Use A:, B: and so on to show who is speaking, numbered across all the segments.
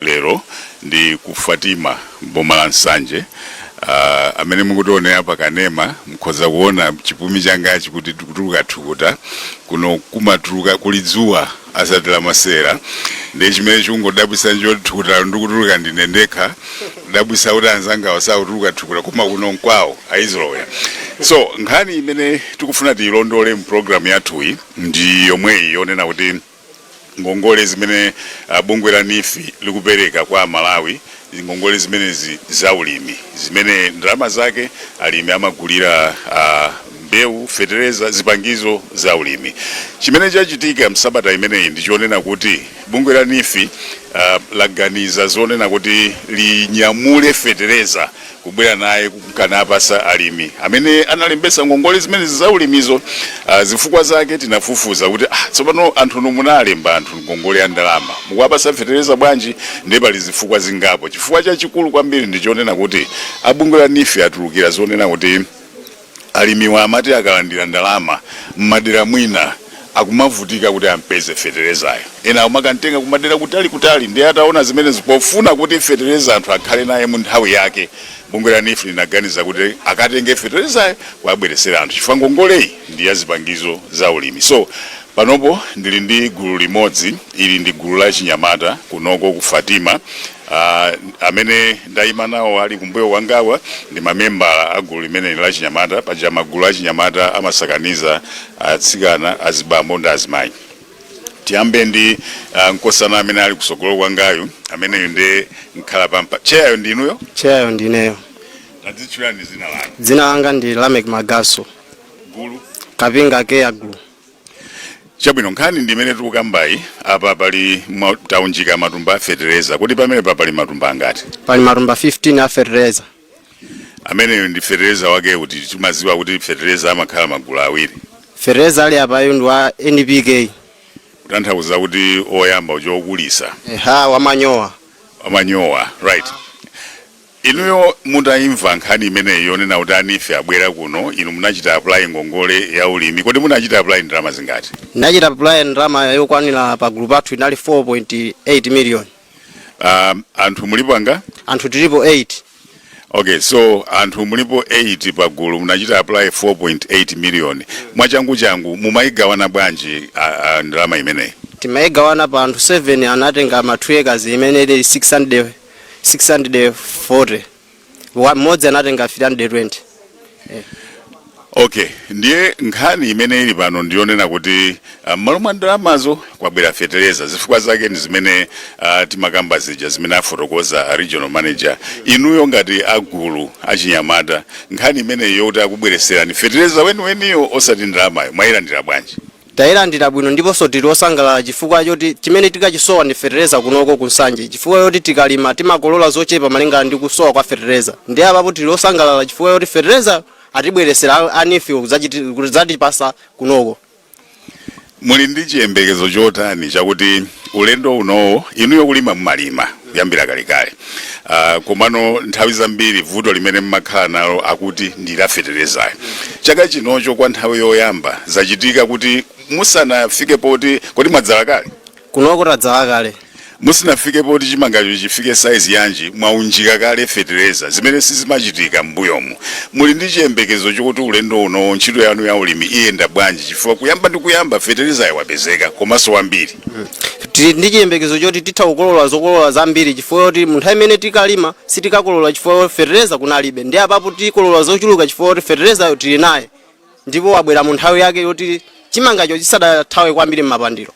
A: Lero ndi ku Fatima boma la Nsanje amene mukutoone apa kanema mukhoza kuona chipumi changa chikuti tikutuluka thukuta kuno kumatuluka kulidzuwa asatela masera ndi chimene chungodabwisa njoti thukuta ndikutuluka ndinendekha dabwisa kuti anzanga wasakutuluka thukuta koma kuno nkwawo aizoloya. So nkhani imene tikufuna tilondole mu program yathuyi ndi yomweyi yonena kuti ngongole zimene bungwe la NIFI likupereka kwa Malawi ngongole zimene zaulimi zimene ndalama zake alimi amagulira mbewu, fertilizer, zipangizo za ulimi. Chimene chachitika msabata imeneyi ndichonena kuti bungwe la NIFI laganiza zonena kuti linyamule fertilizer kubwera naye kukanapasa alimi amene analembesa ngongole zimene zaulimizo. Zifukwa zake tinafufuza kuti tsopano anthu munalemba anthu ngongole ya ndalama mukuwapasa fertilizer bwanji ndipo pali zifukwa zingapo. Chifukwa chachikulu kwambiri ndichonena kuti abungwe la NIFI atulukira zonena kuti alimiwa amati akalandira ndalama mmadera mwina akumavutika kuti ampeze fertilizer. Ena umakantenga kumadera kutali ndi ataona zimene zipofuna kuti fertilizer anthu akhale naye mu nthawi yake. Bungwe la NIFI linaganiza kuti akatenge fertilizer kwabweresera anthu chifukwa ngongole ndi ya zipangizo za ulimi. So panopo ndili ndi gulu limodzi, ili ndi gulu la Chinyamata kunoko ku Fatima amene ndayima nawo ali kumbuyo wangawa ndi mamemba a gulu limene la Chinyamata. Paja magulu a Chinyamata amasakaniza atsikana, azibambo ndi azimayi. Tiyambe ndi nkosana amene ali kusogolo kwangayo amene ndi nkhala pampa. Cheyayo ndinuyo?
B: Cheyayo ndineyo.
A: Tadzitchulani zina lanu?
B: Dzina langa ndi Lamek Magaso.
A: Gulu?
B: Kapinga Keya Gulu.
A: Chabwino nkhani ndimene tikukambayi apa pali taunjika matumba fertilizer. Kuti pamene pali matumba angati?
B: Pali matumba 15 a fertilizer.
A: Amene ndi fertilizer wake kuti timaziwa kuti fertilizer amakhala magulu awiri.
B: Fertilizer ali apayo ndi wa NPK.
A: Kutanthauza kuti oyamba uchokulisa.
B: Wamanyowa.
A: Wamanyowa, right. Inuyo mutaimva nkhani imene yonena kuti NIFI abwera kuno, inu munachita apply ngongole ya ulimi. Kodi munachita apply ndalama zingati?
B: Nachita apply ndalama yokwanira pa group athu inali 4.8 million.
A: Anthu mulipo anga?
B: Anthu tilipo 8.
A: Okay, so anthu mulipo 8 pa gulu munachita apply 4.8 million. Mwachangu mumayigawana bwanji ndalama imeneyi?
B: Timayigawana pa anthu 7 anatenga ma 2 acres imene ili 640. Mmodzi anatenga 320.
A: Okay, ndiye nkhani imene ili pano ndionena kuti malo mwa ndalamazo kwabwera fertilizer. Zifukwa zake ndi zimene timakamba zija zimene afotokoza regional manager. Inuyo ngati agulu achinyamata nkhani imene yoti akubwereserani fertilizer weniyo osati ndalamayo mwayilandira bwanji?
B: Tayilandira bwino ndiponso tili osangalala chifukwa choti chimene tikachisowa ndi fertilizer kunoko ku Nsanje. Chifukwa choti tikalima timakolola zochepa malingana ndi kusowa kwa fertilizer. Ndi apapo tili osangalala chifukwa choti fertilizer atibweresera NIFI kuzatipasa kunoko.
A: Muli ndi chiyembekezo chotani chakuti ulendo unowo inuyo kulima mmalima kuyambira kalekale. Komano nthawi zambiri vuto limene mmakhala nalo akuti ndi la fertilizer. Chaka chinocho kwa nthawi yoyamba zachitika kuti musanafike poti kodi mwadzala kale?
B: Kunoko tadzala kale.
A: Musanafike poti chimangacho chifike size yanji mwaunjika kale fertilizer zimene sizimachitika mbuyomu. Muli ndi chiyembekezo chokuti ulendo uno ntchito yanu ya ulimi iyenda bwanji chifukwa kuyamba fertilizer yawapezeka komanso wambiri?
B: Ndi chiyembekezo choti titha kukolola zokolola zambiri chifukwa choti munthawi imene tikalima sitikakolola chifukwa fertilizer kunalibe. Ndi apapo tikolola zochuluka chifukwa choti fertilizer tili naye ndipo wabwera mu nthawi yake yoti chimangacho chisadathawe kwambiri m'mapandiro.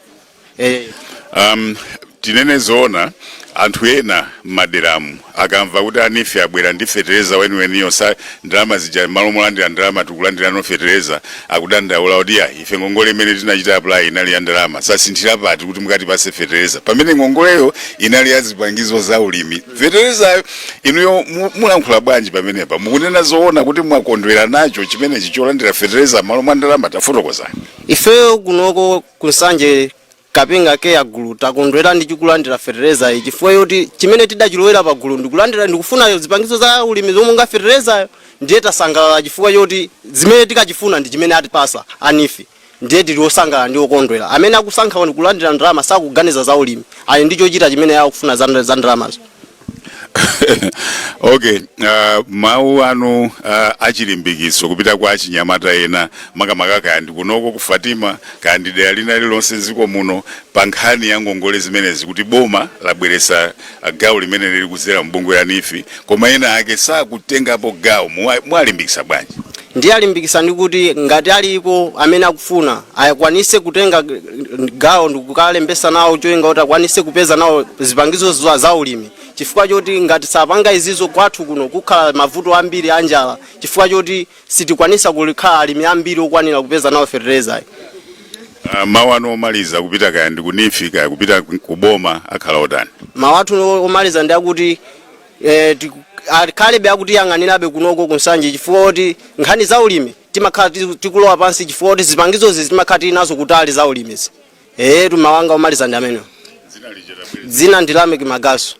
A: Tinene zoona anthu ena maderamu akamva kuti NIFI abwera ndi fertilizer weniyo sa ndalama zija malo molandira ndalama tikulandira no fertilizer akudandaula kuti ife ngongole imene tinachita apply inali ya ndalama sasinthira pati kuti mukati pase fertilizer pamene ngongoleyo inali ya zipangizo za ulimi. Fertilizer inuyo mulankhula bwanji pamenepa? Mukunena zoona kuti mwakondwera nacho chimene chicholandira fertilizer malo mwa ndalama? Tafotokoza.
B: Ifeyo kunoko ku Nsanje Kapinga Keya Gulu takondwera ndi chikulandira fertilizer chifukwa choti chimene tidachilowera pa gulu ndikulandira ndikufuna zipangizo za ulimi zomwe nga fertilizer ndiye tasangalala chifukwa choti zimene tikachifuna ndi chimene atipasa NIFI. ndiye tili osangala ndi okondwera. Amene akusankha kulandira ndalama sakuganiza za ulimi, ali ndi chochita chimene akufuna za ndalamazo.
A: Okay, mawu anu achilimbikiso kupita kwa achinyamata ena makamaka kandi kunoko ku Fatima kandi dera lina lilonse dziko muno pa nkhani ya ngongole zimenezi kuti boma labweresa gawo limene lili kuzera mbungwe ya NIFI, koma ena ake sakutengapo gawo. Mwalimbikisa bwanji?
B: Ndiye alimbikisa ndi kuti ngati alipo amene akufuna ayakwanise kutenga gawo ndikukalembesa nawo choyenga kuti akwanise kupeza nawo zipangizo za ulimi, chifukwa choti ngati sapanga izizo kwathu kuno kukhala mavuto ambiri anjala, chifukwa choti sitikwanisa kulikhala alimi ambiri okwanira kupeza nawo fertilizer.
A: Mawu anu omaliza kupita kaya ndi ku NIFI kaya kupita kuboma akhala otani?
B: Mawu athu omaliza ndi akuti alikhalebe akuti yang'anirabe kunoko kunsanje, chifukwa kuti nkhani za ulimi timakhala tikulowa pansi, chifukwa kuti zipangizo timakhala tinazo kutali za ulimizi. Tumawanga omaliza ndi amene. Dzina ndilame kimagaso.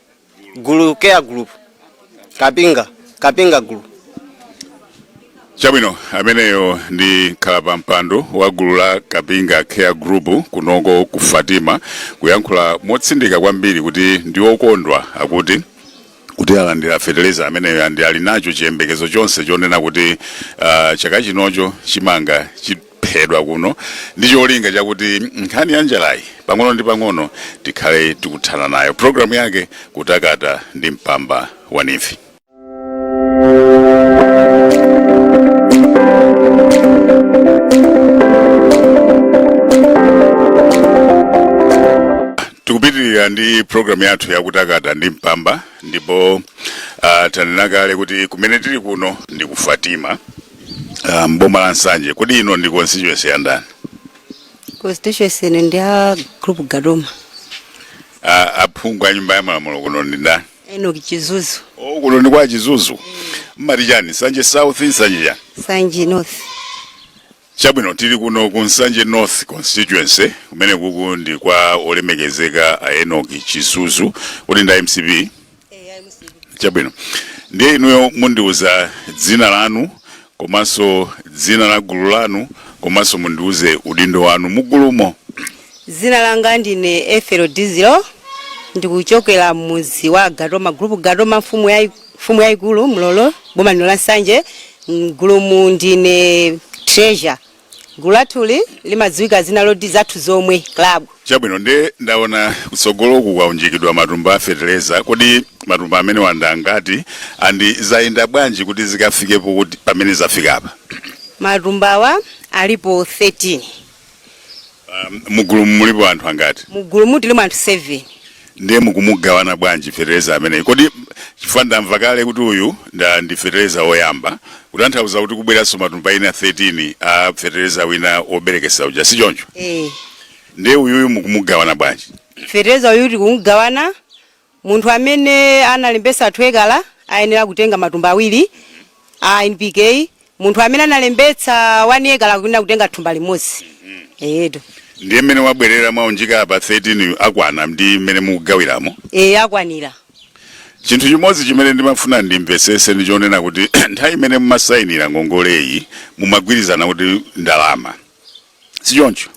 B: Gulu Care Group. Kapinga Group.
A: Chabwino, ameneyo ndi khalapa mpando wa gulu la Kapinga Care Group kunoko ku Fatima, kuyankhula motsindika kwambiri kuti ndi okondwa akuti kuti alandira fertilizer ameneyo ndi ali nacho chiyembekezo chonse chonena kuti chaka chinocho chimanga chiphedwa kuno ndi cholinga chakuti nkhani ya njalayi pang'ono ndi pang'ono tikhale tikuthana nayo. Programu yake kutakata ndi mpamba wa NIFI. Tikupitirira ndi programu yathu ya kutakata ndi mpamba, ndipo tanena kale kuti kumene tili kuno ndi ku Fatima, mboma la Nsanje. Kodi ino ndi constituency ya ndani?
C: Constituency ndi ya Group Gadoma.
A: Aphungu a nyumba ya malamulo kuno ndi ndani?
C: Enoki Chizuzu.
A: Kuno ndi kwa Chizuzu. Mmati chani? Nsanje South, Nsanje chani?
C: Nsanje North.
A: Chabwino, tili kuno ku Nsanje North constituency, kumene kuku ndi kwa olemekezeka Enoki Chizuzu. Kodi nda MCP? Chabwino, ndiye inuyo mundiuza dzina lanu komanso dzina la gulu lanu komanso mundiuze udindo wanu mugulumo.
C: Dzina langa ndine Efero Dizilo, ndikuchokera muzi wa Gadoma Group Gadoma, mfumu ya igulu mlolo boma lino la Nsanje. Gulumu ndine Treasure. Gulatuli limadziwika dzina loti Zathu Zomwe Club.
A: Chabwino, ndiye ndaona kutsogoloku kwaunjikidwa matumba a fertilizer. Kodi matumba amene wanda ngati andi zayenda bwanji kuti zikafikepo kuti pamene zafika apa?
C: Matumbawa alipo 13.
A: Mugulumu mulipo anthu angati?
C: Mugulumu tili anthu 7.
A: Ndiye mukumugawana bwanji fertilizer amene? Kodi chifukwa ndamva kale kuti uyu ndi fertilizer oyamba, kutanthauza kuti kubweranso matumba ina 13 a fertilizer wina oberekesa uja, si choncho? Ndiye uyuyu mukumugawana bwanji?
C: Fertilizer uyu tikumugawana, munthu amene analembesa 2 ekala ayenera kutenga matumba awiri a NPK, munthu amene analembetsa 1 ekala kuyenera kutenga thumba limodzi.
A: Ndiye mmene wabwerera mwaunjika apa 13 akwana ndi mmene mukugawiramo?
C: Akwanira.
A: Chinthu chimodzi chimene ndimafuna ndimvesese ndi chonena kuti nthawi imene mumasayinira ngongoleyi mumagwirizana kuti ndalama, si choncho?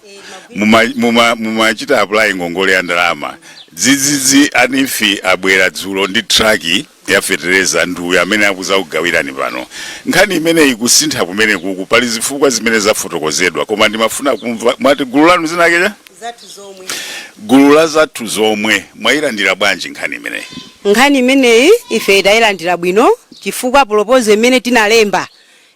A: Mumachita apply ngongole ya ndalama. Dzidzidzi a NIFI abwera dzulo ndi traki ya fertilizer nduya amene akuza kugawirani pano. Nkhani imene ikusintha kumene kuku pali zifukwa zimene zafotokozedwa, koma ndimafuna kumva mwati gulu lanu zinakeja?
C: Zathu Zomwe.
A: Gulu la Zathu Zomwe mwayilandira bwanji nkhani imeneyi?
C: Nkhani imeneyi ife tayilandira bwino, chifukwa proposal imene tinalemba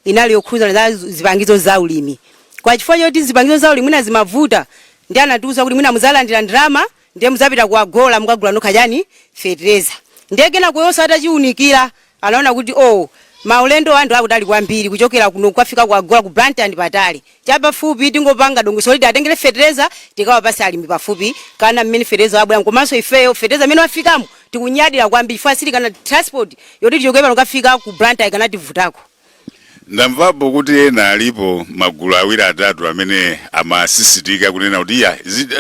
C: inali yokhuza za zipangizo za ulimi. Kwa chifukwa choti zipangizo za ulimi mwina zimavuta, ndi anatiuza kuti mwina muzalandira ndalama ndiye muzapita kuagola mukagula nokha chani fertilizer. Ndiye kena kuyosa atachiunikira anaona kuti maulendo anthu akudali kwambiri kuchokera kuno kufika kuagola ku Blantyre patali. Chapafupi tingopanga dongoso liti atengere fertilizer tikawapasa alimi pafupi kana mmene fertilizer abwera, komanso ifeyo fertilizer amene wafikamo tikunyadira kwambiri fasili kana transport yoti tichokera nokafika ku Blantyre kana tivutako.
A: Ndamvapo kuti ena alipo magulu awiri atatu amene amasisitika kunena kuti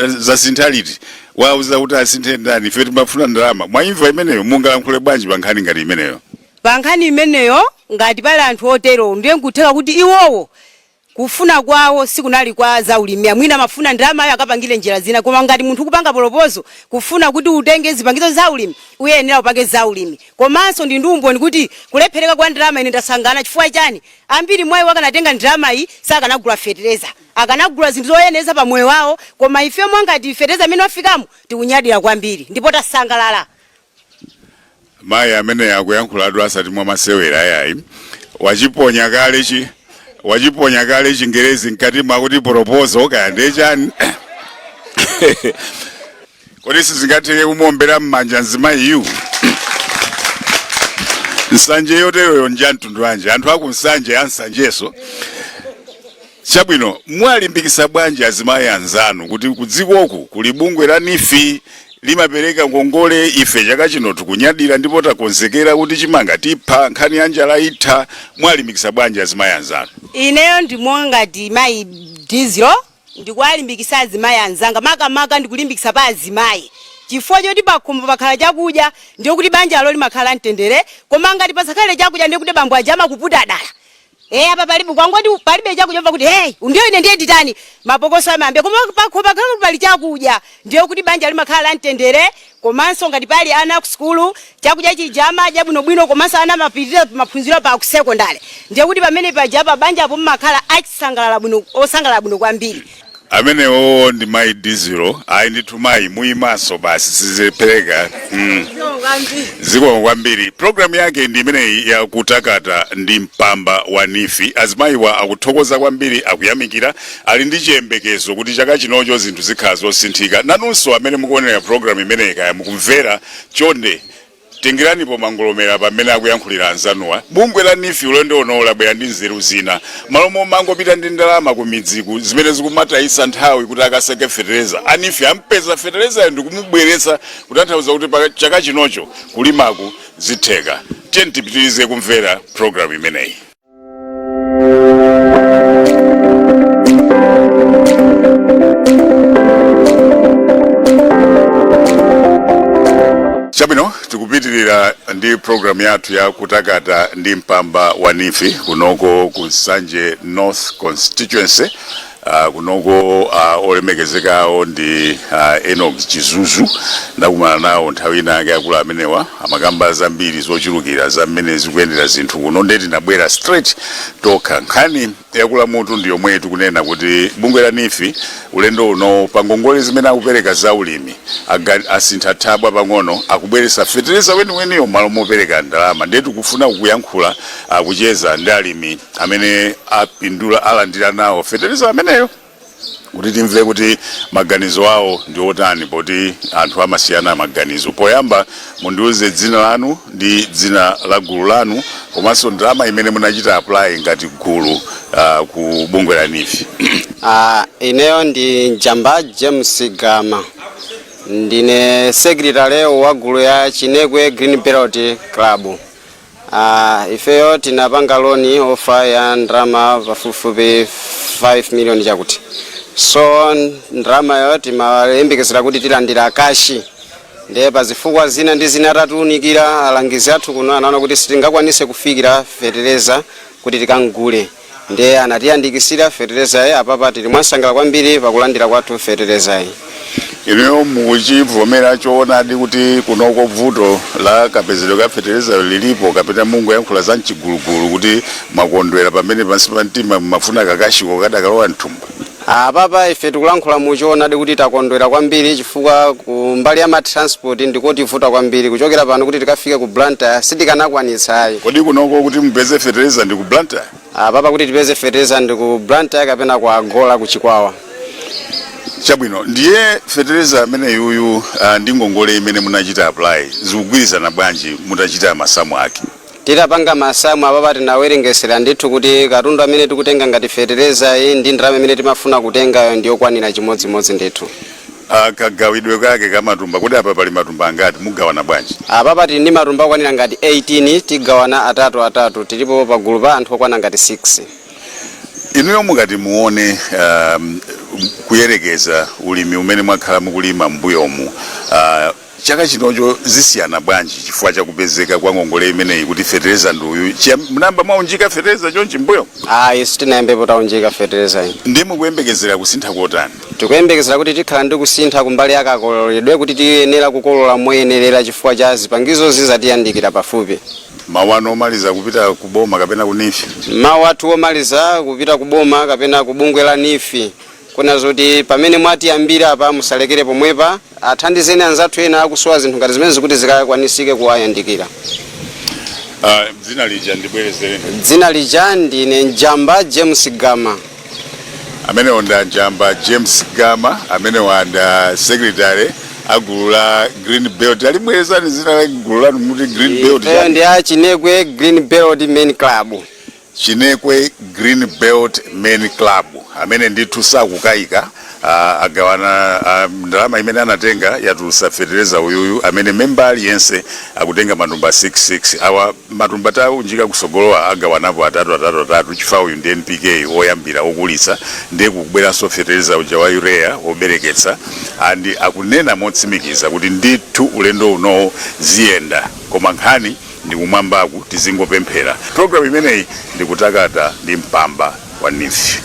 A: za sintality wauza kuti asinthe ndani, ife timafuna ndalama. Mwaimva imeneyo mungalankhule bwanji pa nkhani ngati imeneyo?
C: Pa nkhani imeneyo ngati pali anthu otero ndiye nkutheka kuti iwowo kufuna kwawo sikunali kwa zaulimi amwina mafuna ndalama ayo akapangile njira zina koma ngati munthu kupanga polopozo kufuna kuti utenge zipangizo zaulimi uyenera upange zaulimi komanso ndi ndumbo kuti kulephereka kwa ndalama ine ndasangana chifukwa chani ambiri mwayi wakanatenga ndalama iyi sakanagula fertilizer akanagula zinthu zoyeneza pa moyo wawo koma ife mwangati fertilizer amene wafikamo tikunyadira kwambiri ndipo tasangalala.
A: Mayi amene yakuyankhulatu asati mwa masewera ayayi wachiponya kale chingerezi mkati mwakuti proposal kaya ndechani kodi sizingatheke kumombera m'manja nzimayi iyu nsanje yoteroyo njamtundu wanje anthu aku nsanje ansanjeso chabwino mwalimbikisa bwanji azimayi anzanu kuti kudzikoku kuli bungwe la NIFI limapereka ngongole ife chaka chino tikunyadira ndipo takonzekera kuti chimanga tipha nkhani ya njala itha mwalimbikisa bwanji azimayi anzanu?
C: Ineyo ndimongati mayi Diziro ndikuwalimbikisa azimayi anzanga makamaka ndikulimbikisa pa azimayi chifukwa choti pakhumbo pakhala chakudya ndiyo kuti banja loli makhala mtendere koma ngati pasakhale chakudya ndiyo kuti bambo ajama kuputa dala apa palibe kwangoti palibe chakudya kuti hey ndiyo ine ndiye nditani mapokoso amayambe koma pakhumbo pakhala pali chakudya ndiyo kuti banja loli makhala mtendere komanso ngati pali ana ku skulu chakudya chijama jabwinobwino komanso ana mapitirira maphunziro pa ku secondary ndiyo kuti pamene pajapa banja apo makhala achisangalala bwino osangalala bwino kwambiri.
A: Amenewo ndi mayi Diziro ayi ndithu mayi muyimaso basi sizipereka ziko kwambiri. Program yake ndi imeneyi ya kutakata ndi mpamba wa NIFI. Azimayiwa akuthokoza kwambiri akuyamikira ali ndi chiyembekezo kuti chaka chinocho zinthu zikhala zosinthika. Nanunso amene mukuonera program imeneyi kaya mukumvera chonde tengerani po mangolomera pamene akuyankhulira anzanuwa bungwe la NIFI ulendo unola bwera ndi nzeru zina malomo mangopita ndi ndalama ku midziku zimene zikumatayisa nthawi kuti akaseke fertilizer NIFI ampeza fertilizer ndi kumubweretsa kutanthauza kuti chaka chinocho kulimaku zitheka. Tiye tipitirize kumvera program imeneyi. Chabwino tikupitirira ndi program yathu ya kutakata ndi mpamba wa NIFI kunoko ku Nsanje North Constituency. Kunoko olemekezekawo ndi Enoch Chizuzu ndakumana nawo nthawi inake akulu amenewa amakamba zambiri zochulukira zamene zikuyendera zinthu kuno ndeti nabwera straight tokha nkhani yakula mutu ndi yomwe tikunena kuti bungwe la NIFI ulendo uno pangongole zimene akupereka zaulimi asintha thabwa pang'ono akubweretsa fertilizer weniweniyo malo mopereka ndalama ndetu kufuna kuyankhula kucheza ndi alimi amene apindula alandira nawo fertilizer ameneyo kuti timve kuti maganizo awo ndi otani poti anthu amasiyana maganizo. Poyamba mundiuze dzina lanu ndi dzina la gulu lanu komanso ndalama imene munachita apply ngati gulu ku bungwe la NIFI.
B: Ineyo ndi Njamba James Gama ndine secretary wa gulu ya Chinekwe Green Belt Club. Ifeyo tinapanga loni ofa ya ndalama pafupifupi 5 million chakuti. So ndalama yo timayembekezera kuti tilandira kashi ndiye pazifukwa zina ndi zina tatunikira alangizi athu kuno anaona kuti sitingakwanise kufikira fertilizer kuti tikangule ndiye anatiyandikisira fertilizer apapa tili mwasangala kwambiri pakulandira kwathu fertilizer.
A: Ineyo mukuchivomera choonadi kuti kunoko vuto la kapezero ka fertilizer lilipo kapena mungu yankhula za mchigulugulu kuti mwakondwera pamene pansi pa mtima mafuna kakashiko kadakalowa mthumba?
B: Papa ife tikulankhula muchoonadi kuti takondwera kwambiri chifukwa kumbali ya transport ndikuti vuta kwambiri kuchokera pano kuti tikafike ku Blantyre sitikanakwanitsa ayi.
A: Kodi kunoko kuti mupeze fertilizer ndi ku Blantyre?
B: Papa kuti tipeze fertilizer ndi ku Blantyre kapena kwa Agola ku Chikwawa.
A: Chabwino ndiye fertilizer amene yuyu ndi ngongole imene munachita apply zikugwirizana bwanji mutachita masamu ake?
B: Titapanga masamu apapa tinawerengesera ndithu kuti katundu amene tikutenga ngati fertilizer iyi ndi ndalama imene timafuna kutenga ndiyokwanira chimodzimodzi ndithu.
A: Kagawidwe kake kamatumba kuti apa pali matumba angati mugawana bwanji?
B: Apapa tili ndi matumba okwanira ngati 18 tigawana atatu tilipo pa gulu pa anthu okwana ngati 6.
A: Inuyo mukati muone kuyerekeza ulimi umene mwakhala mukulima mbuyomu chaka chinocho zisiyana bwanji chifukwa chakupezeka kwa ngongole imeneyi kuti fetereza nduyu mnamba maunjika fetereza chonchi mbuyo
B: yesu tinayambepo taunjika fetereza
A: ndi mukuyembekezera kusintha kotani
B: tikuyembekezera kuti tikhala ndi kusintha kumbali yakakololedwe kuti tiyenera kukolola moyenerera chifukwa cha zipangizo zizatiyandikira pafupi.
A: mawu anu omaliza kupita kuboma kapena kunifi?
B: Mawu athu omaliza kupita kuboma kapena kubungwe la nifi kuna zoti pamene mwatiyambira apa musalekere pomwepa athandizeni anzathu ena akusowa zinthu ngati zimene zikuti zikakwanisike kuwayandikira.
A: Dzina lija ndibwerezereni.
B: Dzina lija ndine Njamba James Gama.
A: Amene onda Njamba James Gama amene wanda secretary agulu la Green Belt alimwezani zina la gulu la muti Green Belt
B: ndi Chinekwe Green Belt Men Club.
A: Chinekwe Green Belt Men Club amene ndithu sakukayika agawana ndalama imene anatenga yatulutsa fetereza uyuyu amene member aliyense akutenga matumba 66 awa matumba taunjika kusogolowa agawanapo atatu chifukwa uyu ndi NPK oyambira okulitsa ndiye kubweranso fetereza uja wa urea obereketsa andi akunena motsimikiza kuti ndithu ulendo uno ziyenda koma nkhani ndi kumwambaku tizingopemphera. Program imeneyi ndikutakata ndi mpamba wa nifi.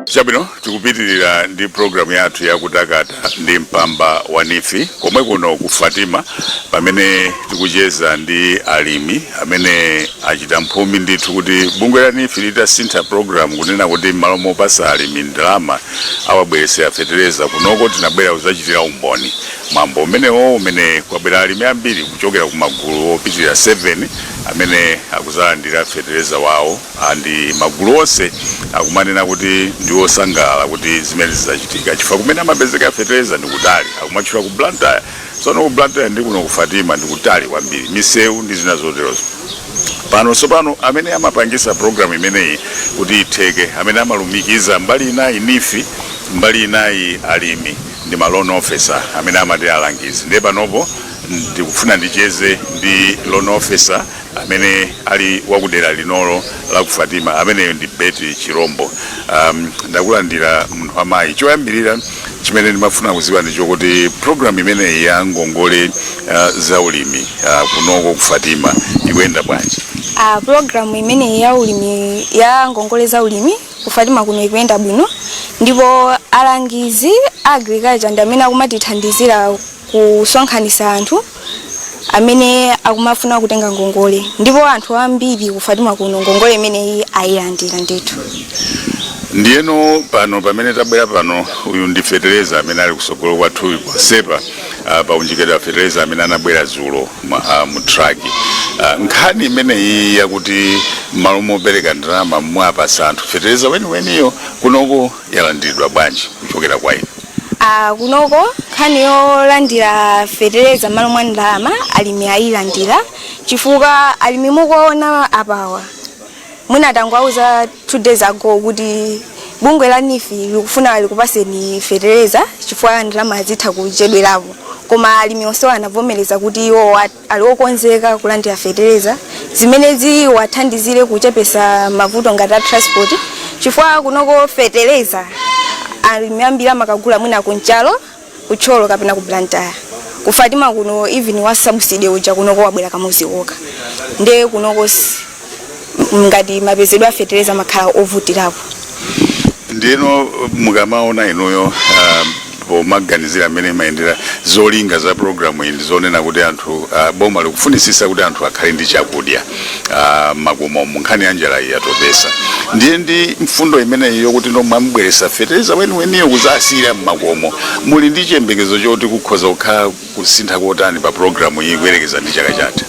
A: Chabwino tikupitirira ndi program yathu yakutakata ndi mpamba wa nifi komwe kuno ku Fatima pamene tikucheza ndi alimi amene achita mphumi ndithu kuti bungwe la nifi litasintha program kunena kuti malo mopasa alimi ndalama awabweresera fetereza kunoko tinabwera kuzachitira umboni mwambo umenewo umene kwabwera alimi ambiri kuchokera ku magulu opitirira 7 amene akuzalandira fetereza wawo andi magulu onse akumanena kuti ndi osangalala kuti zimene zizachitika chifukwa kumene amapezeka fetereza ndi kutali akumachula ku Blantyre sono ku Blantyre ndi kuno ku Fatima ndi kutali kwambiri misewu ndi zina zoterozo. Pano amene amapangisa program imeneyi kuti itheke amene amalumikiza mbali inayi nifi mbali inayi alimi ndi loan officer amene amati alangizi ndiye panopo ndikufuna ndicheze ndi loan officer amene ali wakudera linolo la ku Fatima amene ndi Betty Chirombo. Ndakulandira munthu amayi choyambirira chimene ndimafuna kuziwa ndicho kuti program imene ya ngongole za ulimi kunoko ku Fatima ikuyenda bwanji?
D: Program imene ya ulimi ya ngongole za ulimi ku Fatima kuno ikuyenda bwino ndipo alangizi agriculture ndi amene akumatithandizira kusonkhanisa anthu amene akumafuna kutenga ngongole ndipo anthu ambiri ku Fatima kuno ngongole imene ayilandira ndithu.
A: Ndiyeno pano pamene tabwera pano uyu ndi fetereza amene ali kusogolo kwathu sepa paunjikira fetereza amene anabwera zulo mu truck. Nkhani imene iyi yakuti malo mobereka ndalama mwapasa anthu fetereza weniyo kunoko yalandidwa bwanji kuchokera kwa inu?
D: Kunoko nkhani yolandira fetereza malo mwa ndalama alimi ayilandira chifukwa alimi mukuona apawa mwina tangwauza 2 days ago kuti bungwe la nifi likufuna likupaseni fetereza chifukwa ndalama zitha kuchedwerapo koma alimi onse anavomereza kuti iwo ali okonzeka kulandira fetereza zimene ziwathandizire kuchepesa mavuto ngati transport chifukwa kunoko fetereza alimi ambiri amakagula mwina kunchalo kucholo kapena ku Blantyre ku Fatima kuno even wa subsidy uja kunoko wabwera kamuzi oka ndiye kunoko ngati mapezedwa fetereza makhala ovutirapo.
A: Ndiyeno mukamaona inuyo pomaganizira amene mayendera zolinga za programu iyi ndizonena kuti anthu boma likufunisisa kuti anthu akhale ndi chakudya makomo nkhani ya njala yatopesa ndiye ndi mfundo imeneyi yokuti nomwambweresa fetereza weniyo kuzasira mmakomo muli ndi chiyembekezo choti kukhoza kukhala kusintha kotani pa programu iyi kuyerekeza ndi chaka chatha?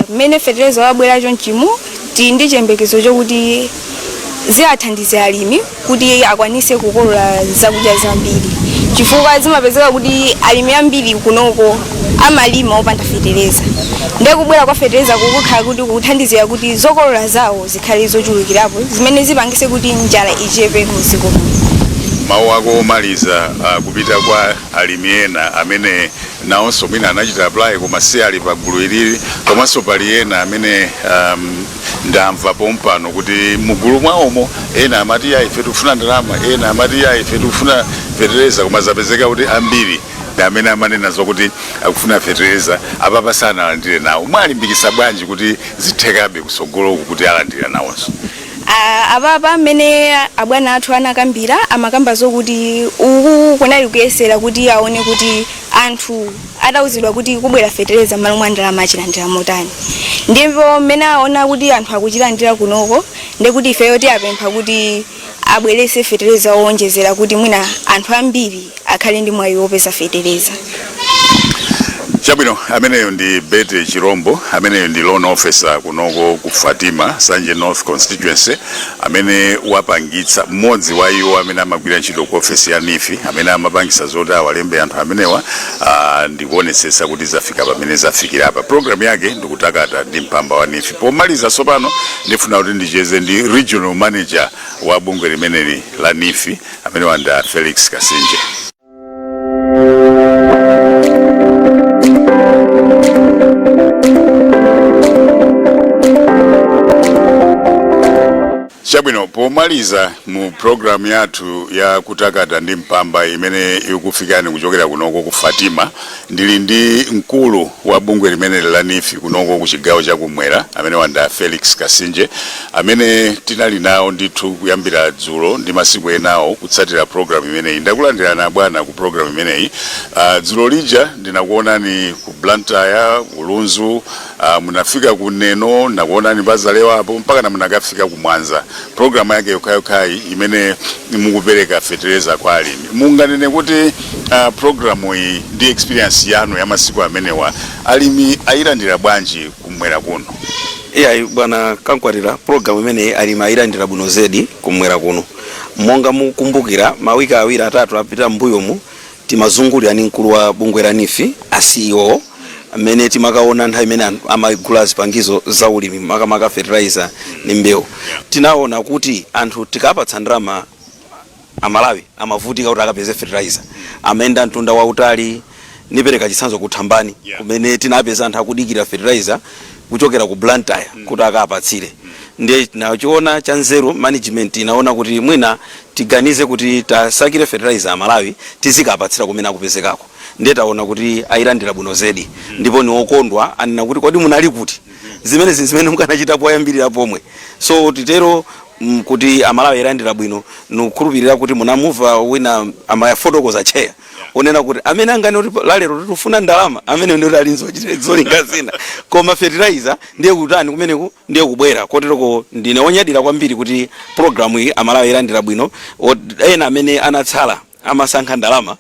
D: Mene fetereza wabwera chonchimu ndi chiyembekezo chokuti ziwathandiza alimi kuti akwanise kukolola zakudya zambiri chifukwa zimapezeka kuti alimi ambiri kunoko amalima opanda fetereza ndiye kubwera kwa fetereza kukhala kuti kuthandizira kuti zokolola zawo zikhale zochulukirapo zimene zipangise kuti njala ichepe m'dziko muno.
A: Mawu ako omaliza kupita kwa alimi ena amene nawonso mwina anachita apply koma si ali pa gulu ilili, komanso pali ena amene ndamva pompano kuti mugulu mwawomo ena amati ya ife tikufuna ndalama, ena amati ya ife tikufuna fetereza, koma zapezeka kuti ambiri ndi amene amanena zokuti akufuna fetereza apapa sana alandire nawo. Mwalimbikisa bwanji kuti zithekabe kusogoloku kuti alandire nawonso?
D: Apapa amene abwana athu anakambira amakamba zokuti uku kunali kuyesera kuti aone kuti anthu atauzidwa kuti kubwera fetereza malo mwa ndalama achilandira motani. Ndipo mmene aona kuti anthu akuchilandira kunoko ndi kuti ifeyo tiyapempha kuti abwerese fetereza owonjezera kuti mwina anthu ambiri akhale ndi mwayi wopeza fetereza.
A: Chabwino, ameneyo ndi Betty Chirombo, ameneyo ndi loan officer kunoko ku Fatima Sanje North Constituency, amene wapangitsa mmodzi wa iwo amene amagwira ntchito ku office ya NIFI, amene amapangisa zoti awalembe anthu amenewa ndikuonetsetsa kuti zafika pamene zafikira apa. Program yake ndikutakata ndi mpamba wa NIFI. Pomaliza sopano ndifuna kuti ndicheze ndi regional manager wa bungwe limeneli la NIFI, amene wanda Felix Kasinje. Chabwino, pomaliza mu program yathu ya kutakata ndi mpamba imene ikufikani kuchokera kunoko ku Fatima, ndili ndi mkulu wa bungwe limeneli la NIFI kunoko ku chigawo cha kumwera, amene wanda Felix Kasinje, amene tinali nawo ndithu kuyambira dzulo ndi masiku enawo kutsatira program imeneyi. Ndakulandirana bwana ku program imeneyi. Dzulo lija ndinakuonani ku Blantyre, Ulunzu, munafika ku Neno, nakuonani Bazalewa apo mpaka na munakafika ku Mwanza. Program yake yokayokai imene mukupereka fetereza kwa alimi. Munganene kuti programu iyi ndi experience yanu ya masiku amenewa alimi ayilandira bwanji kumwera kuno?
E: Bwana Kankwatira, program imene alimi ayilandira bwino zedi kumwera kuno. Monga mukumbukira mawiki awiri atatu apita mbuyomu timazungulira ni mkulu wa bungwe la NIFI CEO amene timakaona nthawi imene amagula zipangizo za ulimi makamaka fertilizer ni mbewu. Tinaona kuti anthu tikapatsa ndalama amalawi amavutika kuti akapeze fertilizer, amenda mtunda wautali. Nipereka chitsanzo kuthambani kumene tinapeza anthu akudikira fertilizer kuchokera ku Blantyre kuti akapatsire. Ndiye nachiona chanzeru management inaona kuti mwina tiganize kuti tasakire fertilizer amalawi tizikapatsira kumene akupezekako. Ndiye taona kuti ayilandira bwino zedi, ndipo ni okondwa anena kuti kodi munali kuti zimene mukanachita poyambirira pomwe. So titero kuti amalawi ayilandira bwino nukhulupirira kuti munamuva wina amayafotokoza cheya onena kuti amene angane kuti lalero tufuna ndalama amene ndiye alinzo zolinga zina koma fertilizer ndiye kutani kumeneku ndiye kubwera kotereko. Ndine onyadira kwambiri kuti program iyi amalawi ayilandira bwino. Ena amene anatsala amasankha ndalama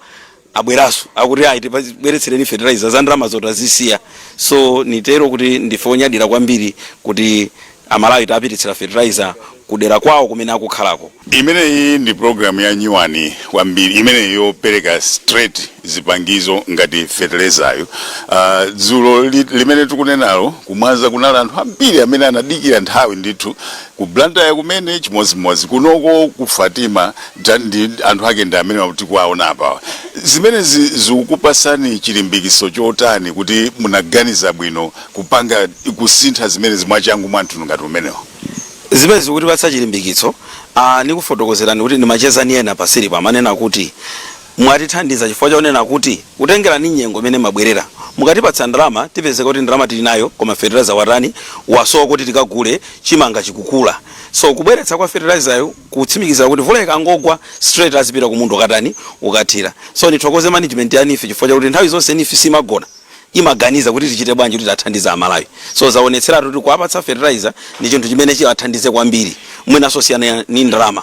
E: abweraso akuti ayi tibweretsereni fertilizer za ndalama zotazisiya. So nitero kuti ndife onyadira kwambiri kuti amalawi tapititsira fertilizer kudera kwawo kumene akukhalako.
A: Imeneyi ndi program ya nyuwani kwambiri imene yopereka straight zipangizo ngati fertilizer. Dzulo limene tikunenalo kumwaza kunali anthu ambiri amene anadikira nthawi ndithu ku Blantyre kumene chimozimozi kunoko ku Fatima ndi anthu ake ndi amene tikwaona apa. Zimene zikupasani chilimbikiso chotani kuti munaganiza bwino kupanga kusintha zimene zimwachangu mwanthu ngati umenewo?
E: Zimene zikuti patsa chilimbikitso nikufotokozerani kuti ndimachezani ena pasiri pamanena kuti mwatithandiza chifukwa chaonena kuti kutengera ni nyengo imene mabwerera mukatipatsa ndalama tipezeka kuti ndalama tili nayo koma fertilizer watani wasowa kuti tikagule chimanga chikukula. So kubweretsa kwa fertilizer kutsimikiza kuti vula ikangogwa straight azipita ku mundo katani ukathira. So nithokoze management ya NIFI chifukwa chakuti nthawi zonse NIFI simagona imaganiza kuti tichite bwanji kuti tathandiza amalawi. So zaonetsera kuti kuapatsa fertilizer ndi chinthu chimene chiwathandize kwambiri mwina sosiyana ni ndalama.